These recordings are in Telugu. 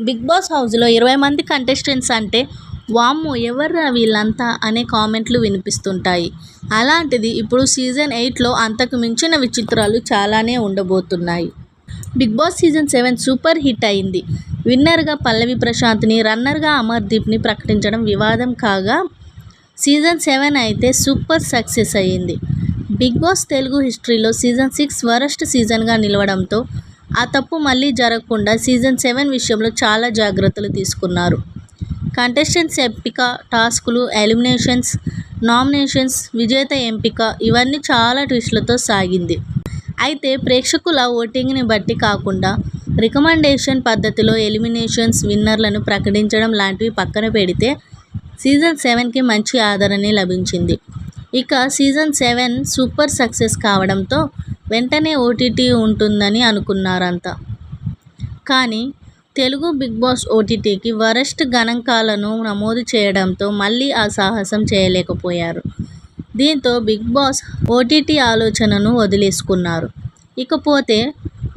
బిగ్ బాస్ హౌస్లో 20 మంది కంటెస్టెంట్స్ అంటే వామ్మో ఎవర్రా వీళ్ళంతా అనే కామెంట్లు వినిపిస్తుంటాయి. అలాంటిది ఇప్పుడు సీజన్ 8లో అంతకు మించిన విచిత్రాలు చాలానే ఉండబోతున్నాయి. Bigg Boss season 7 super hit అయింది. విన్నర్గా పల్లవి ప్రశాంత్ని, రన్నర్గా అమర్దీప్ని ప్రకటించడం వివాదం కాగా, సీజన్ 7 అయితే సూపర్ సక్సెస్ అయింది. బిగ్ బాస్ తెలుగు హిస్టరీలో సీజన్ 6 వరస్ట్ సీజన్గా నిలవడంతో ఆ తప్పు మళ్లీ జరగకుండా సీజన్ 7 విషయంలో చాలా జాగ్రత్తలు తీసుకున్నారు. కంటెస్టెంట్స్ ఎంపిక, టాస్కులు, ఎలిమినేషన్స్, నామినేషన్స్, విజేత ఎంపిక ఇవన్నీ చాలా ట్విస్టులతో సాగింది. అయితే ప్రేక్షకుల ఓటింగ్ని బట్టి కాకుండా రికమెండేషన్ పద్ధతిలో ఎలిమినేషన్స్, విన్నర్లను ప్రకటించడం లాంటివి పక్కన పెడితే సీజన్ 7కి మంచి ఆదరణే లభించింది. ఇక సీజన్ 7 సూపర్ సక్సెస్ కావడంతో వెంటనే ఓటీటీ ఉంటుందని అనుకున్నారంతా. కానీ తెలుగు బిగ్ బాస్ ఓటీటీకి వరస్ట్ గణాంకాలను నమోదు చేయడంతో మళ్లీ ఆ సాహసం చేయలేకపోయారు. దీంతో బిగ్ బాస్ ఓటీటీ ఆలోచనను వదిలేసుకున్నారు. ఇకపోతే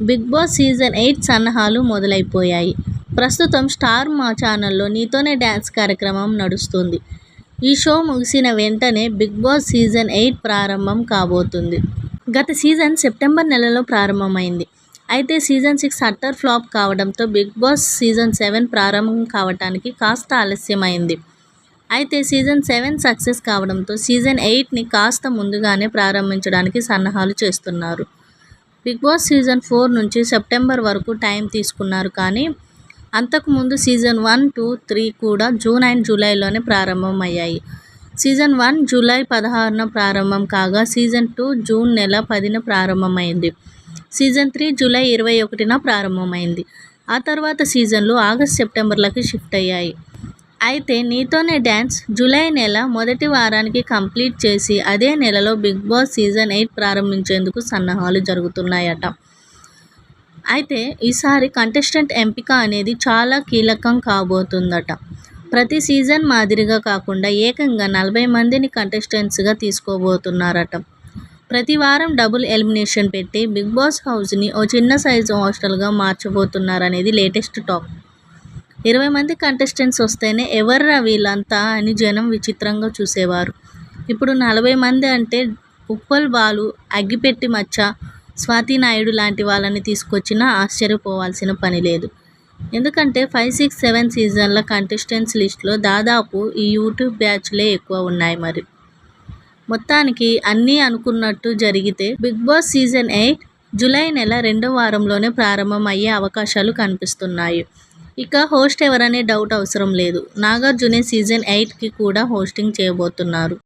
బిగ్ బాస్ సీజన్ 8 సన్నాహాలు మొదలైపోయాయి. ప్రస్తుతం స్టార్ మా ఛానల్లో నీతోనే డాన్స్ కార్యక్రమం నడుస్తుంది. ఈ షో ముగిసిన వెంటనే బిగ్ బాస్ సీజన్ 8 ప్రారంభం కాబోతుంది. గత సీజన్ సెప్టెంబర్ నెలలో ప్రారంభమైంది. అయితే సీజన్ 6 అట్టర్ ఫ్లాప్ కావడంతో బిగ్ బాస్ సీజన్ 7 ప్రారంభం కావటానికి కాస్త ఆలస్యమైంది. అయితే సీజన్ 7 సక్సెస్ కావడంతో సీజన్ 8ని కాస్త ముందుగానే ప్రారంభించడానికి సన్నాహాలు చేస్తున్నారు. బిగ్ బాస్ సీజన్ 4 నుంచి సెప్టెంబర్ వరకు టైం తీసుకున్నారు. కానీ అంతకుముందు సీజన్ 1, 2, 3 కూడా జూన్ అండ్ జూలైలోనే ప్రారంభమయ్యాయి. సీజన్ 1 జూలై 16న ప్రారంభం కాగా సీజన్ 2 జూన్ నెల 10న ప్రారంభమైంది. సీజన్ 3 జూలై 21న ప్రారంభమైంది. ఆ తర్వాత సీజన్లు ఆగస్టు, సెప్టెంబర్లకి షిఫ్ట్ అయ్యాయి. అయితే నీతోనే డాన్స్ జూలై నెల మొదటి వారానికి కంప్లీట్ చేసి అదే నెలలో బిగ్ బాస్ సీజన్ 8 ప్రారంభించేందుకు సన్నాహాలు జరుగుతున్నాయట. అయితే ఈసారి కంటెస్టెంట్ ఎంపిక అనేది చాలా కీలకం కాబోతుందట. ప్రతి సీజన్ మాదిరిగా కాకుండా ఏకంగా 40 మందిని కంటెస్టెంట్స్గా తీసుకోబోతున్నారట. ప్రతి వారం డబుల్ ఎలిమినేషన్ పెట్టి బిగ్ బాస్ హౌస్ని ఓ చిన్న సైజు హాస్టల్గా మార్చబోతున్నారనేది లేటెస్ట్ టాక్. 20 మంది కంటెస్టెంట్స్ వస్తేనే ఎవర్రా వీళ్ళంతా అని జనం విచిత్రంగా చూసేవారు. ఇప్పుడు 40 మంది అంటే ఉప్పల్ బాలు, అగ్గిపెట్టి మచ్చ, స్వాతి నాయుడు లాంటి వాళ్ళని తీసుకొచ్చినా ఆశ్చర్యపోవాల్సిన పని లేదు. ఎందుకంటే 5, 6, 7 సీజన్ల కంటెస్టెంట్స్ లిస్టులో దాదాపు ఈ యూట్యూబ్ బ్యాచ్లే ఎక్కువ ఉన్నాయి. మరి మొత్తానికి అన్నీ అనుకున్నట్టు జరిగితే బిగ్ బాస్ సీజన్ 8 జూలై నెల 2వ వారంలోనే ప్రారంభం అయ్యే అవకాశాలు కనిపిస్తున్నాయి. ఇక హోస్ట్ ఎవరనే డౌట్ అవసరం లేదు. నాగార్జునే సీజన్ 8కి కూడా హోస్టింగ్ చేయబోతున్నారు.